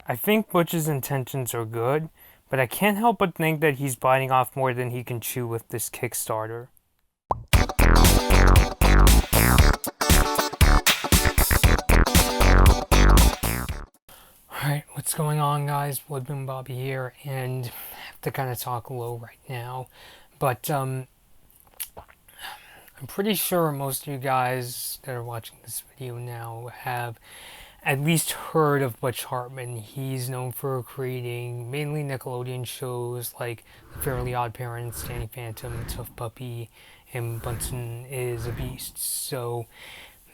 I think Butch's intentions are good, but I can't help but think that he's biting off more than he can chew with this Kickstarter. Alright, what's going on, guys? Woodman Bobby here, and I have to kind of talk low right now, but I'm pretty sure most of you guys that are watching this video now have at least heard of Butch Hartman. He's known for creating mainly Nickelodeon shows like The Fairly Oddparents, Danny Phantom, Tough Puppy, and Bunsen is a Beast. So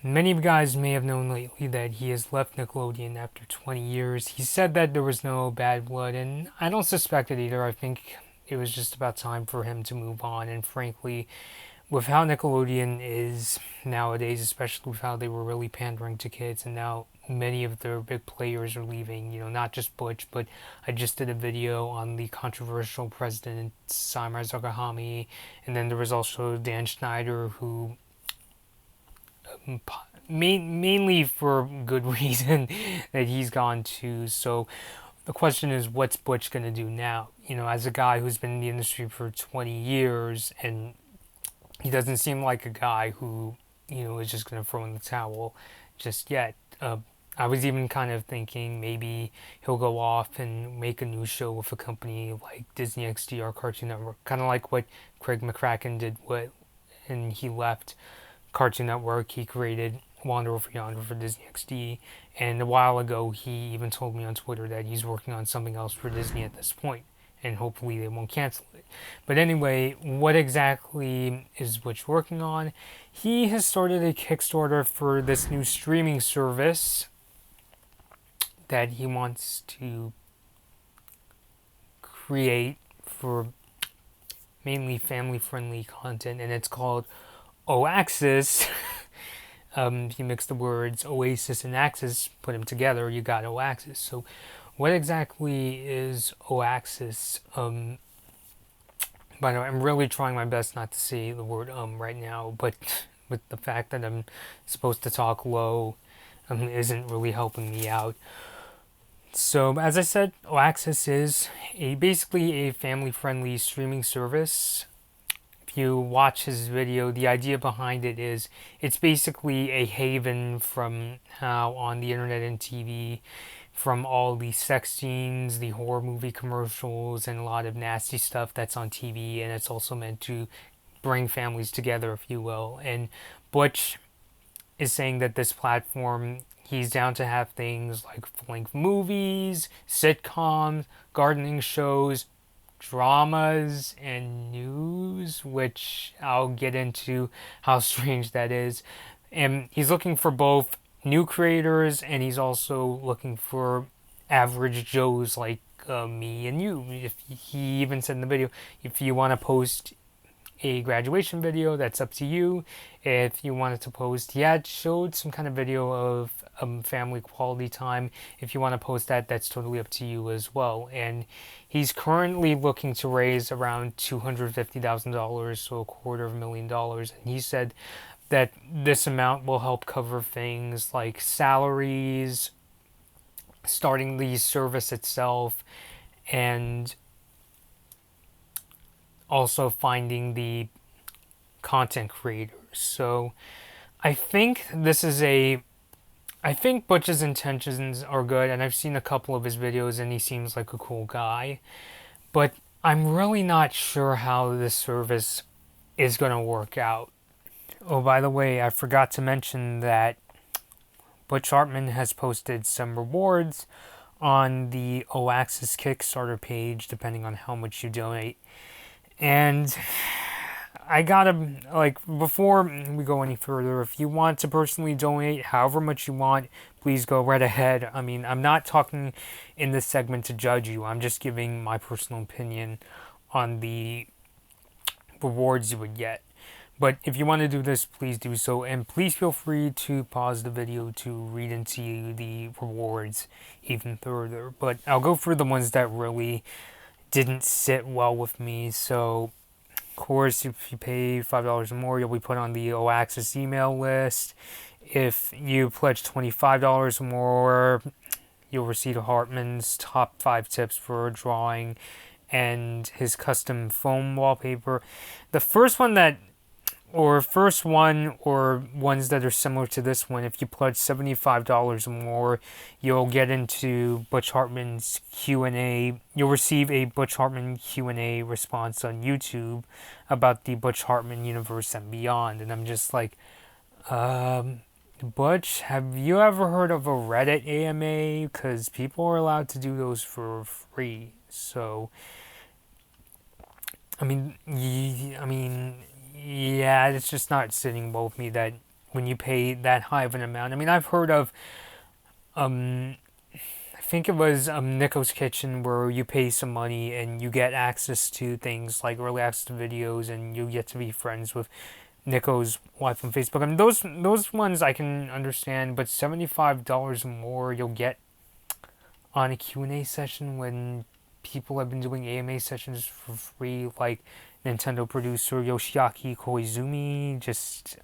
many of you guys may have known lately that he has left Nickelodeon after 20 years. He said that there was no bad blood, and I don't suspect it either. I think it was just about time for him to move on, and frankly, with how Nickelodeon is nowadays, especially with how they were really pandering to kids, and now many of their big players are leaving, not just Butch, but I just did a video on the controversial president, Saimar Zagahami, and then there was also Dan Schneider, who mainly for good reason that he's gone too. So the question is, what's Butch going to do now? As a guy who's been in the industry for 20 years, and he doesn't seem like a guy who, is just going to throw in the towel just yet. I was even kind of thinking maybe he'll go off and make a new show with a company like Disney XD or Cartoon Network, kind of like what Craig McCracken did and he left Cartoon Network. He created Wander Over Yonder for Disney XD, and a while ago he even told me on Twitter that he's working on something else for Disney at this point, and hopefully they won't cancel it. But anyway, what exactly is Butch working on? He has started a Kickstarter for this new streaming service that he wants to create for mainly family-friendly content, and it's called Oaxis. If you mix the words Oasis and Axis, put them together, you got Oaxis. So what exactly is Oaxis? By the way, I'm really trying my best not to say the word right now, but with the fact that I'm supposed to talk low isn't really helping me out. So, as I said, Oaxis is basically a family-friendly streaming service. If you watch his video, the idea behind it is it's basically a haven from how on the internet and TV, from all the sex scenes, the horror movie commercials, and a lot of nasty stuff that's on TV, and it's also meant to bring families together, if you will. And Butch is saying that this platform, he's down to have things like full-length movies, sitcoms, gardening shows, dramas, and news, which I'll get into how strange that is. And he's looking for both new creators, and he's also looking for average Joes like me and you. If he even said in the video, if you want to post a graduation video, that's up to you. If you wanted to post, it showed some kind of video of family quality time. If you want to post that, that's totally up to you as well. And he's currently looking to raise around $250,000, so $250,000. And he said that this amount will help cover things like salaries, starting the service itself, and also finding the content creators. So I think Butch's intentions are good, and I've seen a couple of his videos and he seems like a cool guy, but I'm really not sure how this service is going to work out. Oh, by the way, I forgot to mention that Butch Hartman has posted some rewards on the Oaxis Kickstarter page, depending on how much you donate. And I gotta, before we go any further, if you want to personally donate however much you want, please go right ahead. I mean, I'm not talking in this segment to judge you. I'm just giving my personal opinion on the rewards you would get. But if you want to do this, please do so. And please feel free to pause the video to read into the rewards even further. But I'll go through the ones that really didn't sit well with me. So, of course, if you pay $5 or more, you'll be put on the Oaxis email list. If you pledge $25 or more, you'll receive Hartman's top 5 tips for drawing and his custom foam wallpaper. The first one that first one or ones that are similar to this one, if you pledge $75 or more, you'll get into Butch Hartman's Q&A. You'll receive a Butch Hartman Q&A response on YouTube about the Butch Hartman universe and beyond. And I'm just like, Butch, have you ever heard of a Reddit AMA? Because people are allowed to do those for free. So, yeah, it's just not sitting well with me that when you pay that high of an amount. I mean, I've heard of, I think it was Nico's Kitchen, where you pay some money and you get access to things like early access to videos, and you get to be friends with Nico's wife on Facebook. I mean, those ones I can understand, but $75 more you'll get on a Q&A session when people have been doing AMA sessions for free, like Nintendo producer Yoshiaki Koizumi. Just,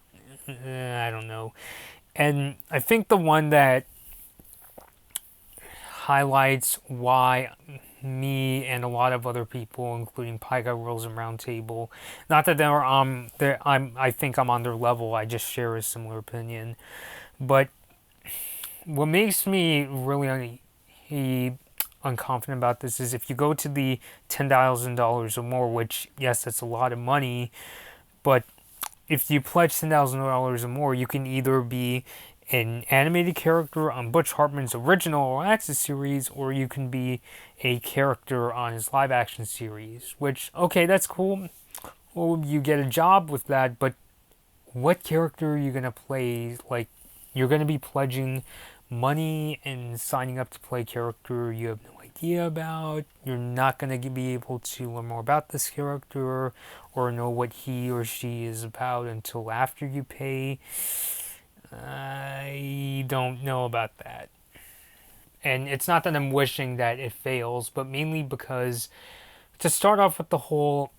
I don't know. And I think the one that highlights why me and a lot of other people, including Pie Guy Rules and Roundtable, not that I think I'm on their level, I just share a similar opinion, but what makes me really unconfident about this is if you go to the $10,000 or more, which, yes, that's a lot of money, but if you pledge $10,000 or more, you can either be an animated character on Butch Hartman's original Oaxis series, or you can be a character on his live action series, which, okay, that's cool. Well, you get a job with that, but what character are you going to play? Like, you're going to be pledging money and signing up to play a character you have no idea about. You're not going to be able to learn more about this character or know what he or she is about until after you pay. I don't know about that. And it's not that I'm wishing that it fails, but mainly because to start off with the whole,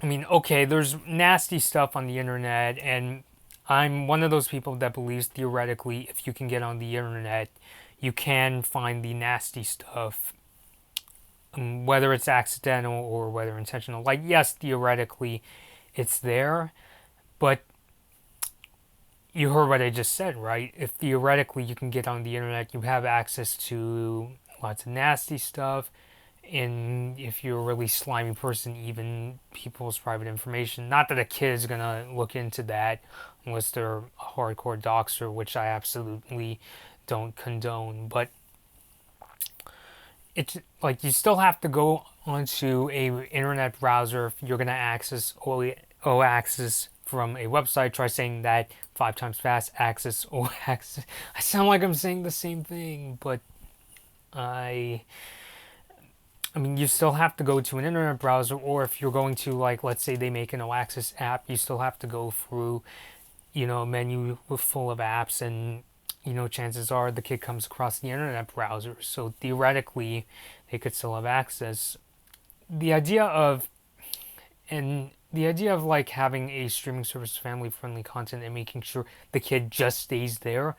I mean, okay, there's nasty stuff on the internet, and I'm one of those people that believes theoretically if you can get on the internet, you can find the nasty stuff, whether it's accidental or whether intentional. Like, yes, theoretically it's there, but you heard what I just said, right? If theoretically you can get on the internet, you have access to lots of nasty stuff, and if you're a really slimy person, even people's private information. Not that a kid is gonna look into that unless they're a hardcore doxer, which I absolutely don't condone. But it's like you still have to go onto a internet browser if you're gonna access Oaxis from a website. Try saying that 5 times fast. Access Oaxis. I sound like I'm saying the same thing, but I mean, you still have to go to an internet browser, or if you're going to, like, let's say they make an Oaxis app, you still have to go through, a menu full of apps, and, chances are the kid comes across the internet browser. So theoretically, they could still have access. The idea of like having a streaming service family friendly content and making sure the kid just stays there,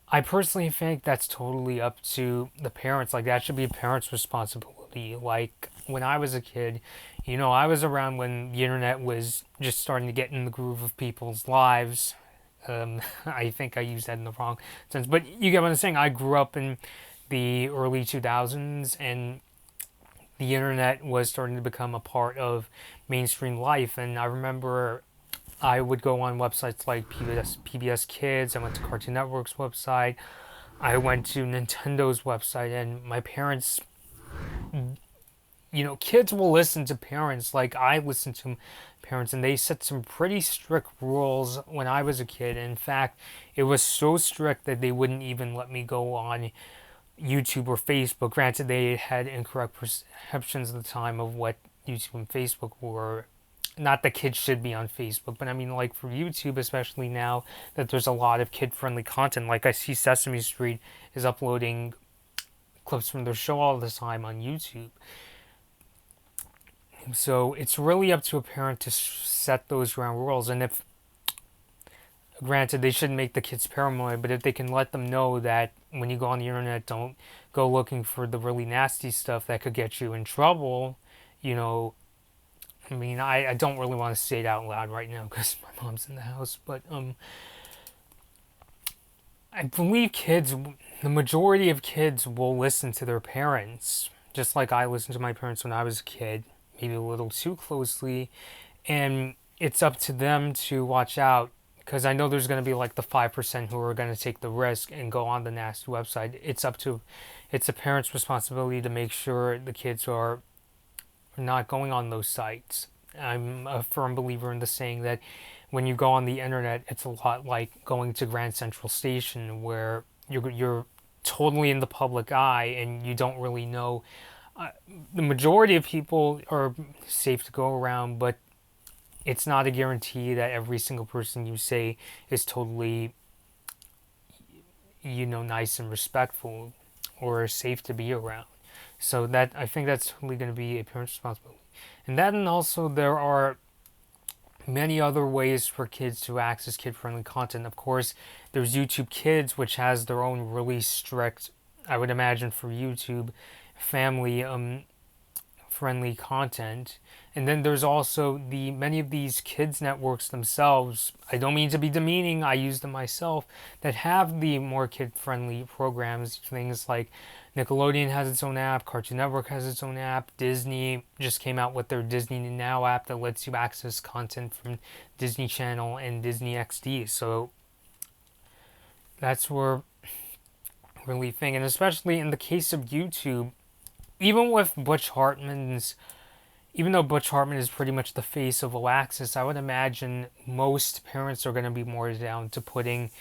I personally think that's totally up to the parents. Like, that should be a parent's responsibility. Like, when I was a kid, I was around when the internet was just starting to get in the groove of people's lives. I think I used that in the wrong sense, but you get what I'm saying. I grew up in the early 2000s, and the internet was starting to become a part of mainstream life. And I remember I would go on websites like PBS Kids. I went to Cartoon Network's website. I went to Nintendo's website, and my parents, kids will listen to parents like I listen to parents, and they set some pretty strict rules when I was a kid. In fact, it was so strict that they wouldn't even let me go on YouTube or Facebook. Granted, they had incorrect perceptions at the time of what YouTube and Facebook were. Not that kids should be on Facebook, but I mean, like, for YouTube, especially now that there's a lot of kid-friendly content. Like, I see Sesame Street is uploading clips from their show all the time on YouTube. So it's really up to a parent to set those ground rules. And if granted, they shouldn't make the kids paranoid, but if they can let them know that when you go on the internet, don't go looking for the really nasty stuff that could get you in trouble, you know, I mean, I don't really want to say it out loud right now because my mom's in the house, but I believe the majority of kids will listen to their parents, just like I listened to my parents when I was a kid, maybe a little too closely, and it's up to them to watch out because I know there's going to be like the 5% who are going to take the risk and go on the nasty website. It's a parent's responsibility to make sure the kids are not going on those sites. I'm a firm believer in the saying that when you go on the internet, it's a lot like going to Grand Central Station, where you're totally in the public eye and you don't really know. Uh, the majority of people are safe to go around, but it's not a guarantee that every single person you say is totally, nice and respectful or safe to be around. So that I think that's totally going to be a parent's responsibility. And also there are many other ways for kids to access kid-friendly content. Of course, there's YouTube Kids, which has their own really strict, I would imagine for YouTube, family friendly content. And then there's also the many of these kids networks themselves. I don't mean to be demeaning, I use them myself, that have the more kid friendly programs. Things like Nickelodeon has its own app, Cartoon Network has its own app, Disney just came out with their Disney Now app that lets you access content from Disney Channel and Disney XD. So that's where I really think, and especially in the case of YouTube, even with even though Butch Hartman is pretty much the face of Oaxis, I would imagine most parents are going to be more down to putting,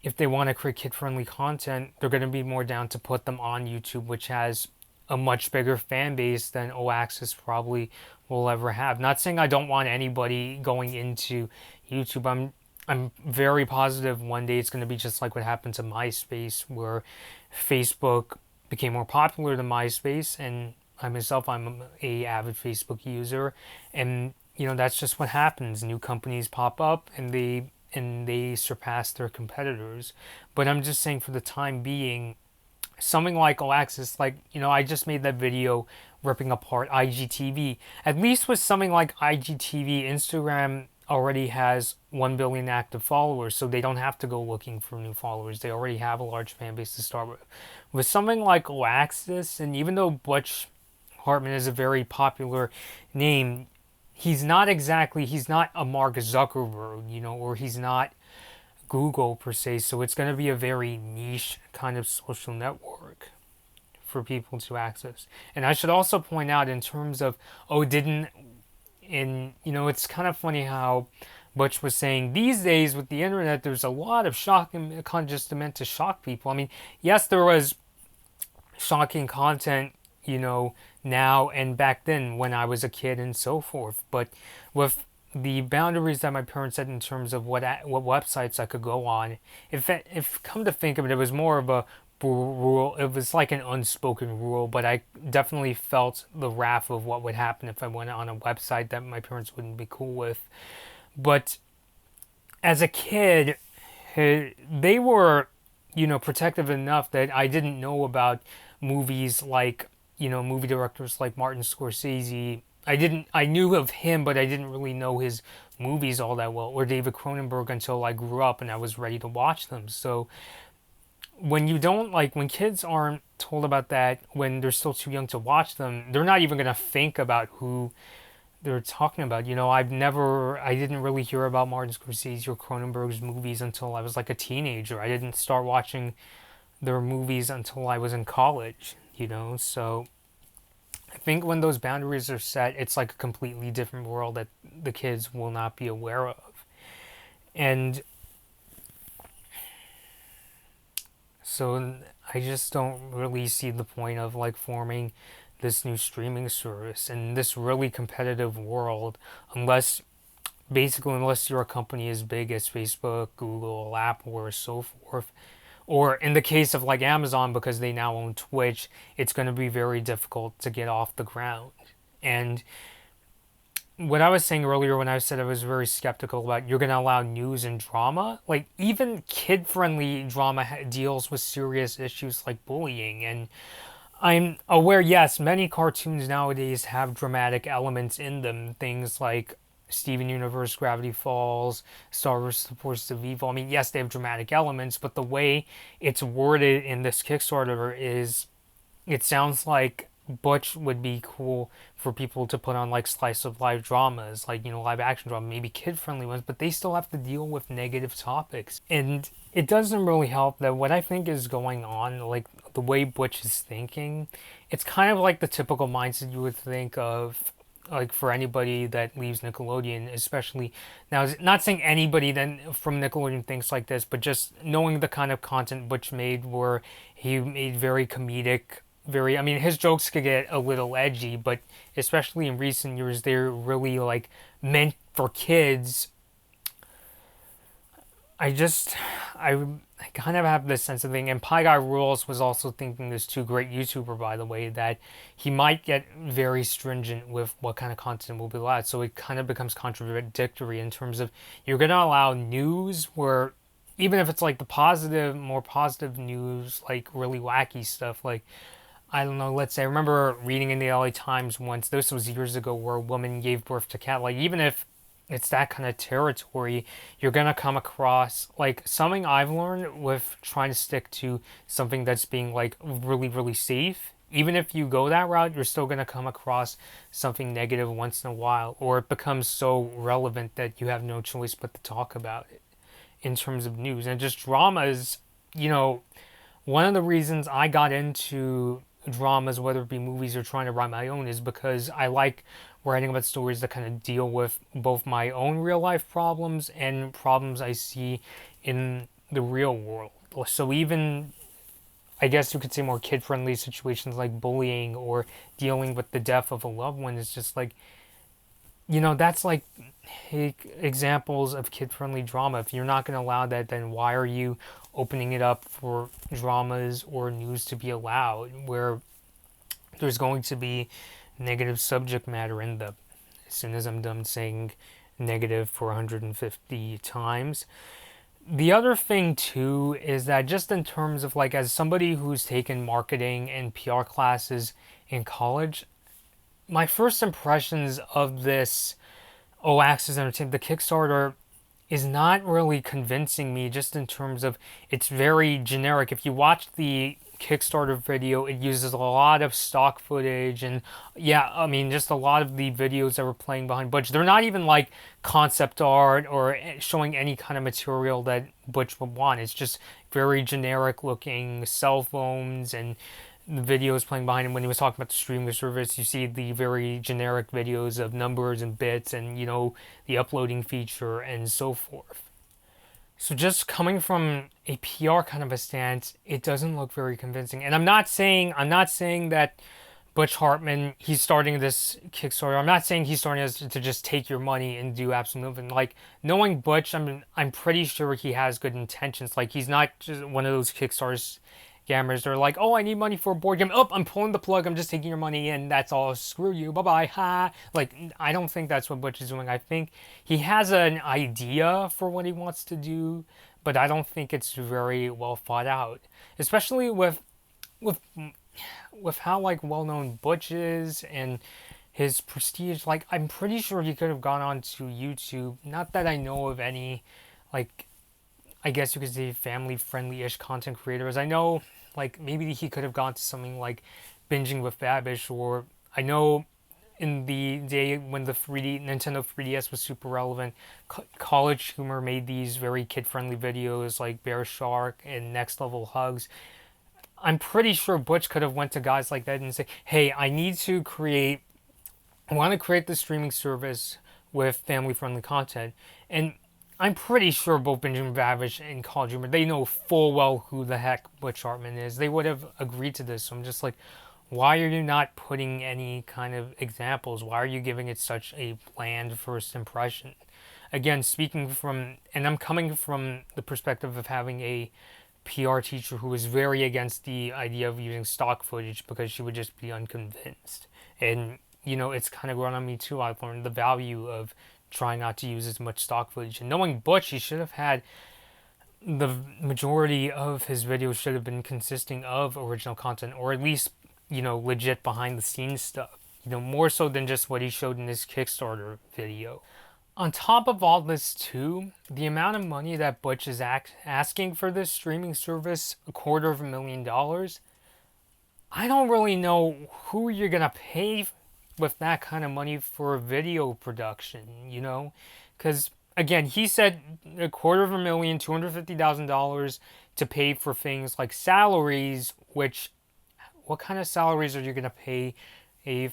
if they want to create kid-friendly content, they're going to be more down to put them on YouTube, which has a much bigger fan base than Oaxis probably will ever have. Not saying I don't want anybody going into YouTube. I'm very positive one day it's going to be just like what happened to MySpace, where Facebook became more popular than MySpace, and I'm a avid Facebook user, and that's just what happens. New companies pop up, and they surpass their competitors. But I'm just saying, for the time being, something like Oaxis, like I just made that video ripping apart IGTV. At least with something like IGTV, Instagram already has 1 billion active followers, so they don't have to go looking for new followers. They already have a large fan base to start with. With something like Oaxis, and even though Butch Hartman is a very popular name, he's not a Mark Zuckerberg, or he's not Google per se, so it's going to be a very niche kind of social network for people to access. And I should also point out, in terms of, it's kind of funny how Butch was saying these days with the internet, there's a lot of shocking content just meant to shock people. I mean, yes, there was shocking content, now and back then when I was a kid and so forth. But with the boundaries that my parents set in terms of what websites I could go on, if come to think of it, it was more of a rule. It was like an unspoken rule, but I definitely felt the wrath of what would happen if I went on a website that my parents wouldn't be cool with. But as a kid, they were, protective enough that I didn't know about movies like, movie directors like Martin Scorsese. I knew of him, but I didn't really know his movies all that well, or David Cronenberg, until I grew up and I was ready to watch them. So when when kids aren't told about that when they're still too young to watch them, they're not even going to think about who they're talking about. I didn't really hear about Martin Scorsese or Cronenberg's movies until I was like a teenager. I didn't start watching their movies until I was in college, so I think when those boundaries are set, it's like a completely different world that the kids will not be aware of. And so I just don't really see the point of like forming this new streaming service in this really competitive world, unless you're a company as big as Facebook, Google, Apple, or so forth. Or in the case of like Amazon, because they now own Twitch, it's going to be very difficult to get off the ground. And what I was saying earlier when I said I was very skeptical about you're going to allow news and drama, like even kid-friendly drama deals with serious issues like bullying. And I'm aware, yes, many cartoons nowadays have dramatic elements in them. Things like Steven Universe, Gravity Falls, Star Wars: The Forces of Evil. I mean, yes, they have dramatic elements, but the way it's worded in this Kickstarter is, it sounds like Butch would be cool for people to put on like slice of life dramas, like, live action drama, maybe kid friendly ones, but they still have to deal with negative topics. And it doesn't really help that what I think is going on, like the way Butch is thinking, it's kind of like the typical mindset you would think of, like for anybody that leaves Nickelodeon, especially now. Not saying anybody then from Nickelodeon thinks like this, but just knowing the kind of content Butch made, where he made very comedic, very, I mean, his jokes could get a little edgy, but especially in recent years, they're really like meant for kids. I just, I, I kind of have this sense of thing, and Pie Guy Rules was also thinking this too, great YouTuber by the way, that he might get very stringent with what kind of content will be allowed. So it kind of becomes contradictory in terms of you're going to allow news where, even if it's like the positive, more positive news, like really wacky stuff, like I don't know, let's say, I remember reading in the LA Times once, this was years ago, where a woman gave birth to a cat. Like, even if it's that kind of territory, you're gonna come across, like, something I've learned with trying to stick to something that's being, like, really, really safe. Even if you go that route, you're still gonna come across something negative once in a while, or it becomes so relevant that you have no choice but to talk about it in terms of news. And just dramas, you know, one of the reasons I got into dramas, whether it be movies or trying to write my own, is because I like writing about stories that kind of deal with both my own real life problems and problems I see in the real world. So even, I guess you could say, more kid friendly situations like bullying or dealing with the death of a loved one is just like, that's like examples of kid friendly drama. If you're not going to allow that, then why are you opening it up for dramas or news to be allowed where there's going to be negative subject matter in them? As soon as I'm done saying negative for 150 times. The other thing too is that, just in terms of, like, as somebody who's taken marketing and PR classes in college, my first impressions of this Oaxis Entertainment, the Kickstarter, is not really convincing me, just in terms of it's very generic. If you watch the Kickstarter video, it uses a lot of stock footage, and yeah, I mean, just a lot of the videos that were playing behind Butch, they're not even like concept art or showing any kind of material that Butch would want. It's just very generic looking cell phones and the videos playing behind him. When he was talking about the streaming service, you see the very generic videos of numbers and bits and, the uploading feature and so forth. So just coming from a PR kind of a stance, it doesn't look very convincing. And I'm not saying that Butch Hartman, he's starting this Kickstarter. I'm not saying he's starting this to just take your money and do absolutely nothing. Like, knowing Butch, I'm pretty sure he has good intentions. Like, he's not just one of those Kickstarters scammers. They're like, oh, I need money for a board game. Oh, I'm pulling the plug. I'm just taking your money and that's all. Screw you. Bye bye. Ha. Like, I don't think that's what Butch is doing. I think he has an idea for what he wants to do, but I don't think it's very well thought out. Especially with with how, like, well known Butch is and his prestige. Like, I'm pretty sure he could have gone on to YouTube. Not that I know of any, like, I guess you could say family friendly ish content creators. I know, like, maybe he could have gone to something like Binging with Babish, or I know in the day when the Nintendo 3DS was super relevant, College Humor made these very kid friendly videos like Bear Shark and Next Level Hugs. I'm pretty sure Butch could have went to guys like that and say, "Hey, I want to create this streaming service with family friendly content." And I'm pretty sure both Benjamin Babish and College Humor, they know full well who the heck Butch Hartman is. They would have agreed to this. So I'm just like, why are you not putting any kind of examples? Why are you giving it such a bland first impression? Again, and I'm coming from the perspective of having a PR teacher who was very against the idea of using stock footage because she would just be unconvinced. And it's kind of grown on me too. I've learned the value of trying not to use as much stock footage. And knowing Butch, he should have had the majority of his videos should have been consisting of original content, or at least, legit behind the scenes stuff. More so than just what he showed in his Kickstarter video. On top of all this, too, the amount of money that Butch is asking for this streaming service, $250,000, I don't really know who you're gonna pay with that kind of money for video production. Because again, he said $250,000, $250,000 to pay for things like salaries. Which, what kind of salaries are you gonna pay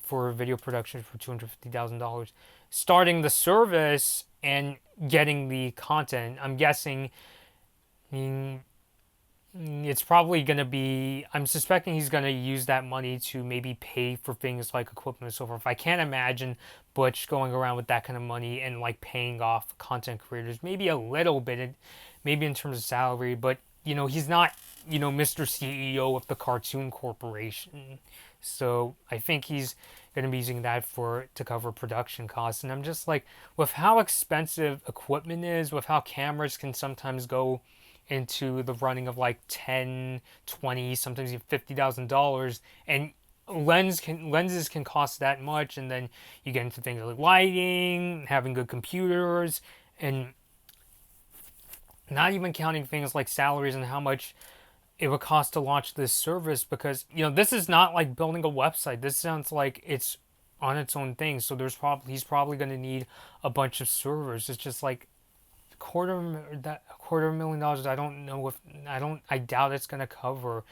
for video production for $250,000? Starting the service and getting the content, I'm guessing. I mean, it's probably going to be, I'm suspecting he's going to use that money to maybe pay for things like equipment and so forth. I can't imagine Butch going around with that kind of money and like paying off content creators, maybe a little bit, maybe in terms of salary, but he's not, Mr. CEO of the Cartoon Corporation. So I think he's going to be using that to cover production costs. And I'm just like, with how expensive equipment is, with how cameras can sometimes go into the running of like 10, 20, sometimes even $50,000, and lenses can cost that much, and then you get into things like lighting, having good computers, and not even counting things like salaries and how much it would cost to launch this service, because this is not like building a website. This sounds like it's on its own thing, so he's probably going to need a bunch of servers. It's just like $250,000. I don't know if I doubt it's going to cover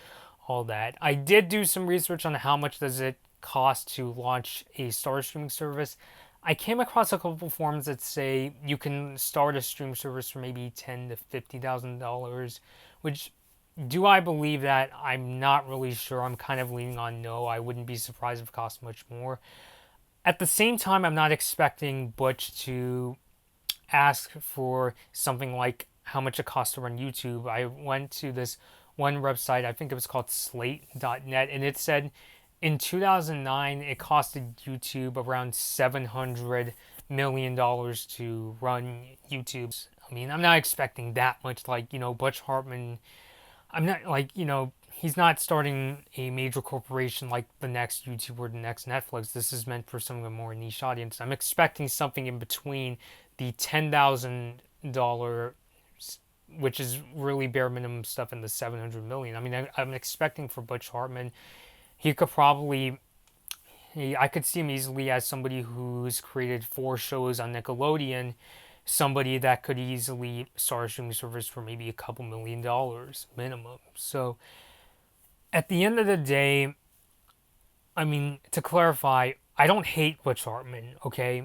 all that. I did do some research on how much does it cost to launch a star streaming service. I came across a couple forums that say you can start a stream service for maybe $10,000 to $50,000, which, do I believe that? I'm not really sure. I'm kind of leaning on no. I wouldn't be surprised if it cost much more. At the same time, I'm not expecting Butch to ask for something like how much it costs to run YouTube. I went to this one website, I think it was called slate.net, and it said in 2009 it costed YouTube around $700 million to run YouTube. I mean, I'm not expecting that much. Like, Butch Hartman, I'm not like, he's not starting a major corporation like the next YouTube or the next Netflix. This is meant for some of a more niche audience. I'm expecting something in between the $10,000, which is really bare minimum stuff, in the $700 million. I mean, I'm expecting for Butch Hartman, he could probably, I could see him easily as somebody who's created 4 shows on Nickelodeon, somebody that could easily start a streaming service for maybe a couple $1 million minimum. So at the end of the day, I mean, to clarify, I don't hate Butch Hartman, okay?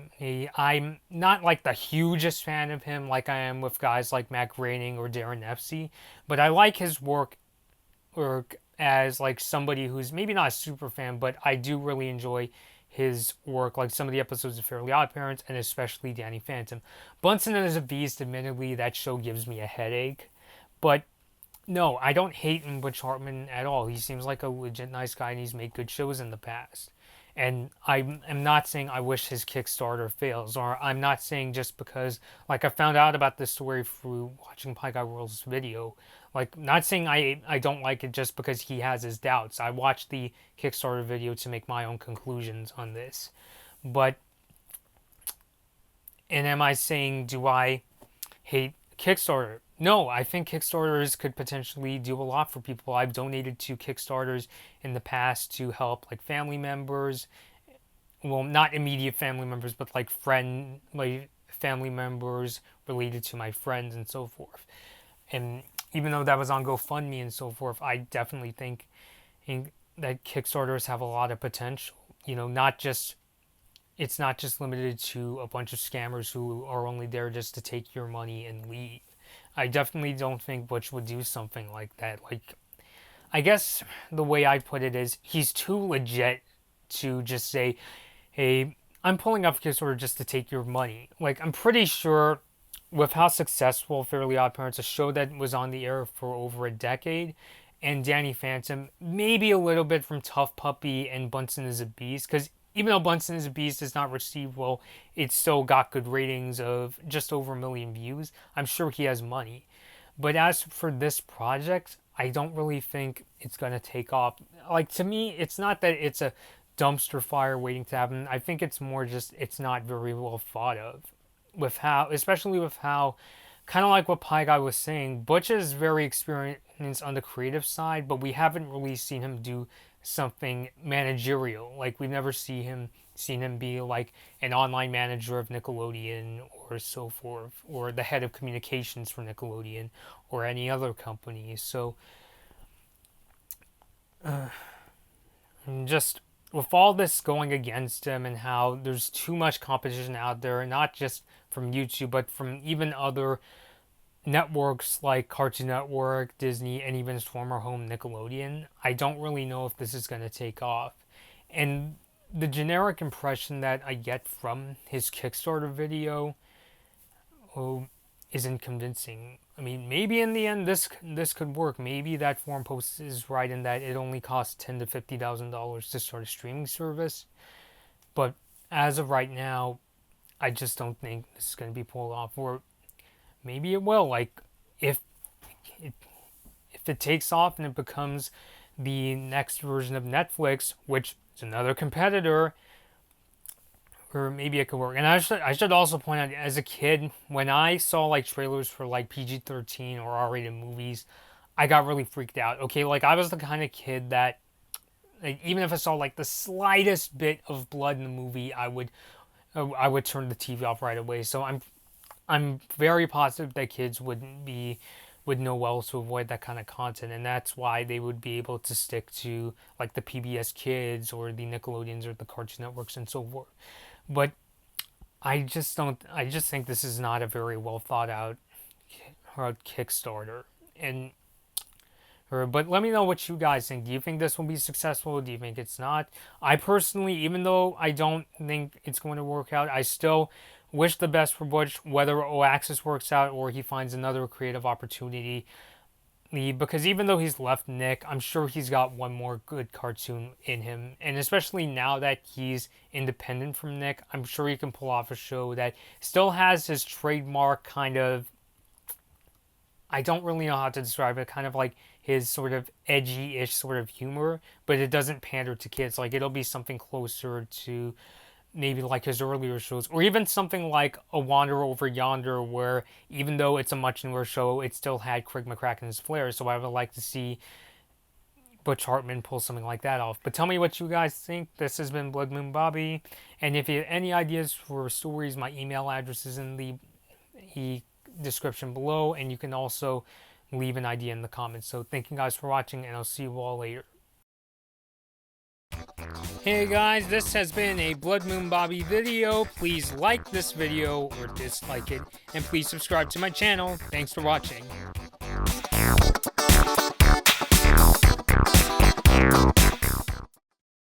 I'm not like the hugest fan of him like I am with guys like Matt Groening or Darren Epstein, but I like his work as like somebody who's maybe not a super fan, but I do really enjoy his work, like some of the episodes of Fairly Oddparents, and especially Danny Phantom. Bunsen is a Beast, admittedly, that show gives me a headache, but no, I don't hate Butch Hartman at all. He seems like a legit nice guy, and he's made good shows in the past. And I'm not saying I wish his Kickstarter fails, or I'm not saying just because, like, I found out about this story through watching Pie Guy World's video. Like, not saying I don't like it just because he has his doubts. I watched the Kickstarter video to make my own conclusions on this. But, and am I saying, do I hate Kickstarter? No, I think Kickstarters could potentially do a lot for people. I've donated to Kickstarters in the past to help like family members. Well, not immediate family members, but like family members related to my friends and so forth. And even though that was on GoFundMe and so forth, I definitely think that Kickstarters have a lot of potential. It's not just limited to a bunch of scammers who are only there just to take your money and leave. I definitely don't think Butch would do something like that. Like, I guess the way I put it is he's too legit to just say, hey, I'm pulling up Kickstarter just to take your money. Like, I'm pretty sure with how successful Fairly Oddparents, a show that was on the air for over a decade, and Danny Phantom, maybe a little bit from Tough Puppy and Bunsen is a Beast, because even though Bunsen is a Beast is not received well, it still got good ratings of just over 1 million views. I'm sure he has money. But as for this project, I don't really think it's going to take off. Like, to me, it's not that it's a dumpster fire waiting to happen. I think it's more just it's not very well thought of. With how, especially with how, kind of like what Pie Guy was saying, Butch is very experienced on the creative side, but we haven't really seen him do something managerial. Like, we've never seen him be like an online manager of Nickelodeon or so forth, or the head of communications for Nickelodeon or any other company. So just with all this going against him and how there's too much competition out there, not just from YouTube, but from even other networks like Cartoon Network, Disney, and even his former home Nickelodeon, I don't really know if this is going to take off. And the generic impression that I get from his Kickstarter video isn't convincing. I mean, maybe in the end this could work. Maybe that forum post is right in that it only costs $10,000 to $50,000 to start a streaming service. But as of right now, I just don't think this is going to be pulled off. Or maybe it will. Like, if it takes off and it becomes the next version of Netflix, which is another competitor, or maybe it could work. And I should also point out, as a kid, when I saw like trailers for like PG-13 or R-rated movies, I got really freaked out. Okay, like I was the kind of kid that, like, even if I saw like the slightest bit of blood in the movie, I would turn the TV off right away. So I'm very positive that kids would know well to avoid that kind of content, and that's why they would be able to stick to like the PBS Kids or the Nickelodeons or the Cartoon Networks and so forth. But I just think this is not a very well thought out Kickstarter. And but let me know what you guys think. Do you think this will be successful? Do you think it's not? I personally, even though I don't think it's going to work out, I still wish the best for Butch, whether Oaxis works out or he finds another creative opportunity. Because even though he's left Nick, I'm sure he's got one more good cartoon in him. And especially now that he's independent from Nick, I'm sure he can pull off a show that still has his trademark kind of, I don't really know how to describe it, kind of like his sort of edgy-ish sort of humor, but it doesn't pander to kids. Like, it'll be something closer to maybe like his earlier shows, or even something like A Wanderer Over Yonder, where even though it's a much newer show, it still had Craig McCracken's flair. So I would like to see Butch Hartman pull something like that off. But tell me what you guys think. This has been Blood Moon Bobby, and if you have any ideas for stories, my email address is in the description below, and you can also leave an idea in the comments. So thank you guys for watching, and I'll see you all later. Hey guys, this has been a Blood Moon Bobby video. Please like this video or dislike it, and please subscribe to my channel. Thanks for watching.